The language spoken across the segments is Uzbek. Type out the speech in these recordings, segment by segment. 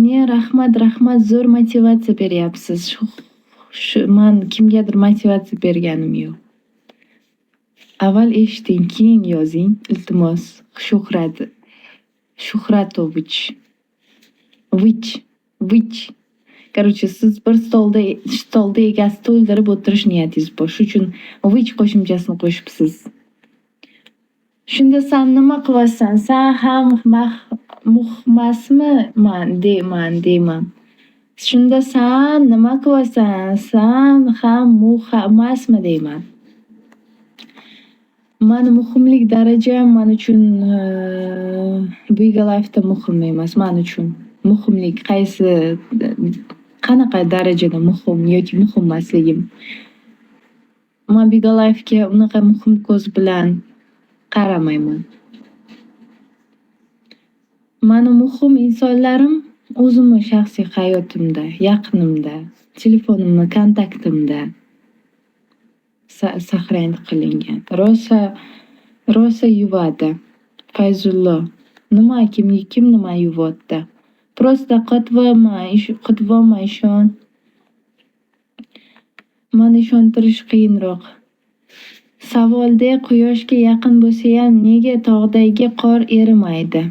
Ne, rahmat, zo'r motivatsiya beryapsiz. Man kimgadir motivatsiya berganim yo'q. Avval eshiting, keyin yozing, iltimos. Shuhratovich. Vich. Короче, siz bir stolda egasi to'ldirib o'tirish niyatingiz bor. Shuning uchun vich qo'shimchasini qo'shibsiz. Shunda sen nima qilasan? Sen ham muhmasmi? Deyman. Shunda sen nima qilasan? Sen ham muhmasmi deyman. Mani muhimlik darajam men uchun Bigalifda muhim emas. Men uchun muhimlik qanaqa darajada muhim yoki muhim emasligim. Men Bigalifga unaqa muhim ko'z bilan qaramayman. Mani muhim insonlarim o'zimni shaxsiy hayotimda, yaqinimda, telefonimni kontaktimda saqlanib qilingan. Rosa yuvadi. Fayzullo. Kim nima yuvadi? Просто qotvorma ishon. Mani ishontirish qiyinroq. Savolda quyoshga yaqin bo'lsa ham nega tog'dagi qor erimaydi?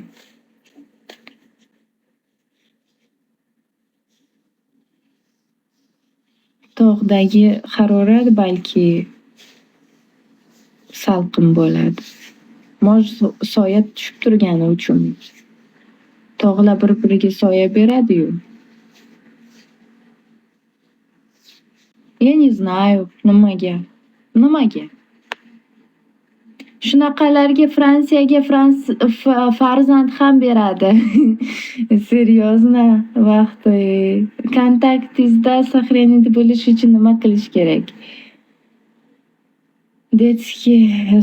Tog'dagi harorat balki salqin bo'ladi. Soya tushib turgani uchun. Tog'lar bir-biriga soya beradi-yu. Я не знаю, nimaga? Shunaqalarga Fransiyaga farzand ham beradi. Серьезно, vaqti. Kontaktingizda saqlanib bo'lish uchun nima qilish kerak? Детский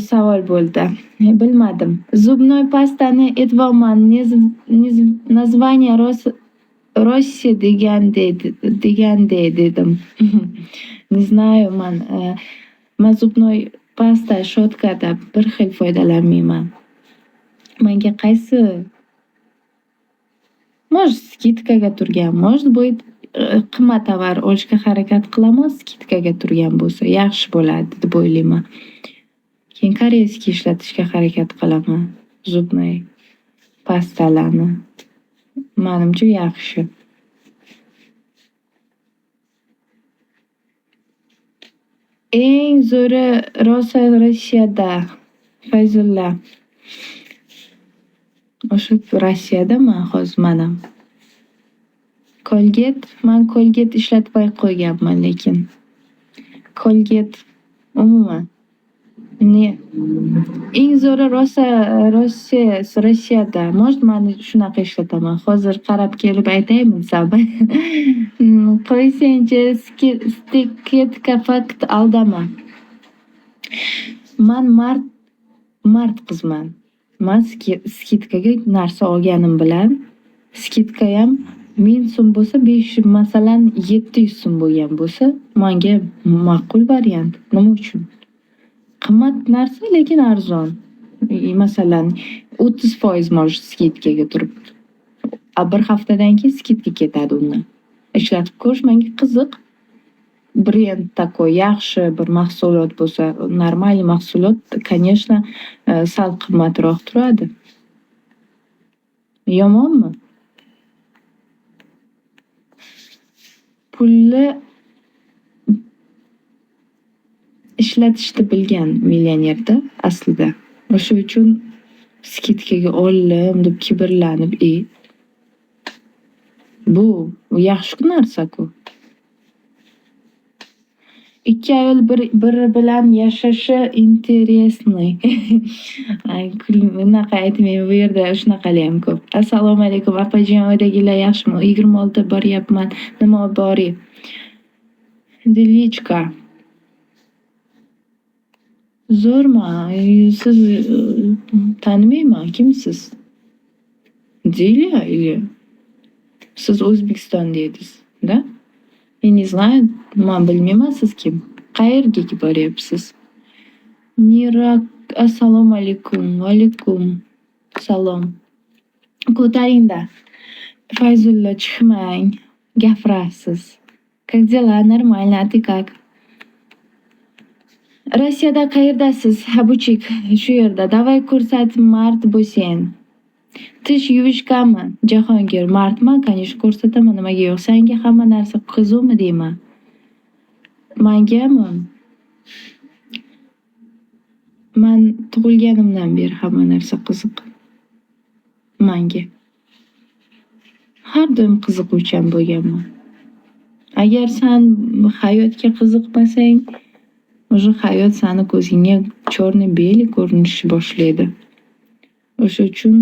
savol bo'ldi. Bilmadim. Zubnoy pastani aytvoman. Название Росси degande dedim. Не знаю, men zubnoy pasta shotkada bir xil foydalanmayman. Menga qaysi? Может, skidkaga turgan, может быть, qimmat tovar olishga harakat qilaman, skidkaga turgan bo'lsa yaxshi bo'ladi deb o'ylayman. Keyin koreyskiy ishlatishga harakat qilaman. Zubnoy pastalarni. Menimcha yaxshi. Eng zo'ri Rossiyada. Fayzulla. O'sha Rossiyadaman hozir mana. Men Colgate ishlatmay qo'yganman, lekin Colgate umuman eng zo'ri Rossiyada. Может, men shunaqa ishlataman. Hozir qarab kelib aytaymi saba? Qo'ysangchi, skidka faqat aldama. Men mard qizman. Men skidkaga narsa olganim bilan skidka ham 1000 so'm bo'lsa, masalan 700 so'm bo'lgan bo'lsa, menga ma'qul variant. Nima uchun? Qimmat narsa, lekin arzon. Masalan, 30% может skidkaga turib. Bir haftadan keyin skidka ketadi undan. Ishlatib ko'rish menga qiziq. Brend takoy yaxshi bir mahsulot bo'lsa, normal mahsulot, конечно, sal qimmatroq turadi. Yomonmi? Pulni ishlatishni bilgan millionerda aslida. O'sha uchun skidkaga oldim deb kibrlanib, bu yaxshi narsa-ku. Ikki ayol biri bilan yashashi interesniy. Unaqa aytmayman, bu yerda shunaqalar ham ko'p. Assalomu alaykum, opajon, uydagilar yaxshimi? 26 boryapman. Nima olib boray? Dilichka. Zo'rmi? Siz tanimayman, kimsiz? Dilia или siz O'zbekistonda edingiz-da? Men не знаю, men bilmayman siz kim. Qayerga boryapsiz? Assalomu alaykum. Va alaykum salom. Ko'taring-da. Fayzulla, chiqmang. Gapirasiz. Как дела? Нормально, а ты как? Rossiyada qayerdasiz? Habuchik, shu yerda. Davay ko'rsat, mard bo'sen. Tish yuvishgami? Jahongir, mardman, конечно, ko'rsataman, nimaga yo'q. Senga hamma narsa qiziqmi deyman? Mangami? Man tug'ilganimdan beri hamma narsa qiziq. Manga. Har doim qiziquvchan bo'lganman. Agar sen hayotga qiziqmasang, o'sha hayot seni ko'zingga chorniy beli ko'rinishi boshlaydi. O'sha uchun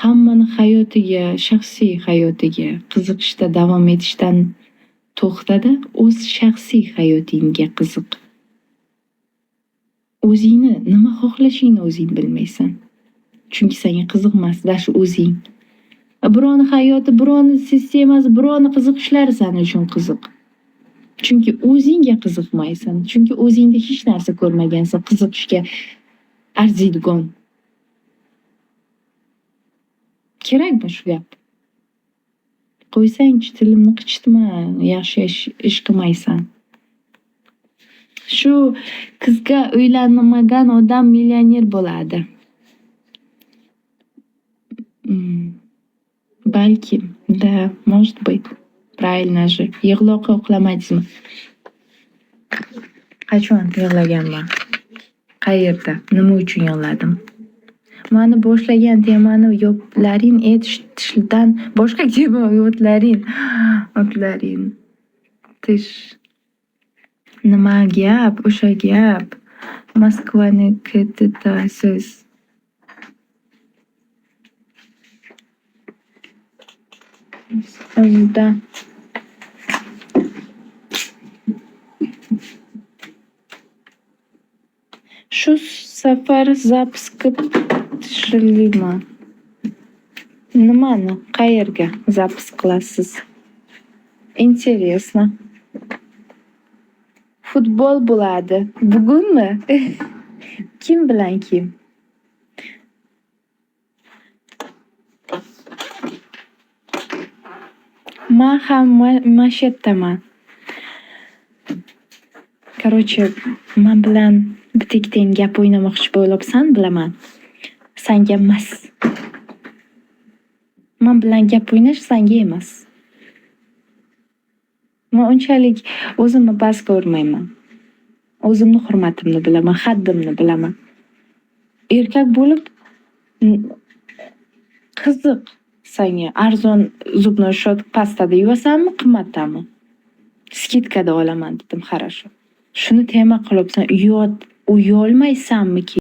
hammani hayotiga, shaxsiy hayotiga qiziqishda davom etishdan to'xtada, o'z shaxsiy hayotingga qiziq. O'zingni nima xohlashingni o'zing bilmaysan. Chunki senga qiziqmas dash o'zing. Birovni hayoti, birovni sistemasi, birovni qiziqishlari sen uchun qiziq. Chunki o'zingga qiziqmaysan. Chunki o'zingda hech narsa ko'rmagansan qiziqishga arziydigan. Kerakmi shu gap? Qo'ysangchi, tilimni qichitma, yaxshi ish qilmaysan. Shu qizga uylanmagan odam millioner bo'ladi. Balki, да, может быть. Правильно же. Yig'loqqa uxlamadingizmi? Qachon yig'laganman? Qayerda? Nima uchun yig'ladim? Mani boshlagan temani yoplaring etishdan boshqa tema yotlaring. Otlaring. Tish. Nima gap? O'sha gap. Moskvaniki siz. O'zida. Shu safar zapiska tushirdingmi? Nimani? Qayerga zapis qilasiz? Интересно. Futbol bo'ladi. Bugunmi? Kim bilan kim? Men ham mashetdaman. Короче, men bilan bitikdan gap o'ynamoqchi bo'libsan, bilaman. Senga emas. Men bilan gap o'ynash senga emas. Men unchalik o'zimni bas ko'rmayman. O'zimni hurmatimni bilaman, haddimni bilaman. Erkak bo'lib qiziq senga arzon zubni shot pastada yuvasanmi, qimmatdami? Skidkada olaman dedim, хорошо. Shuni tema qilibsan, uyolmaysanmi ki?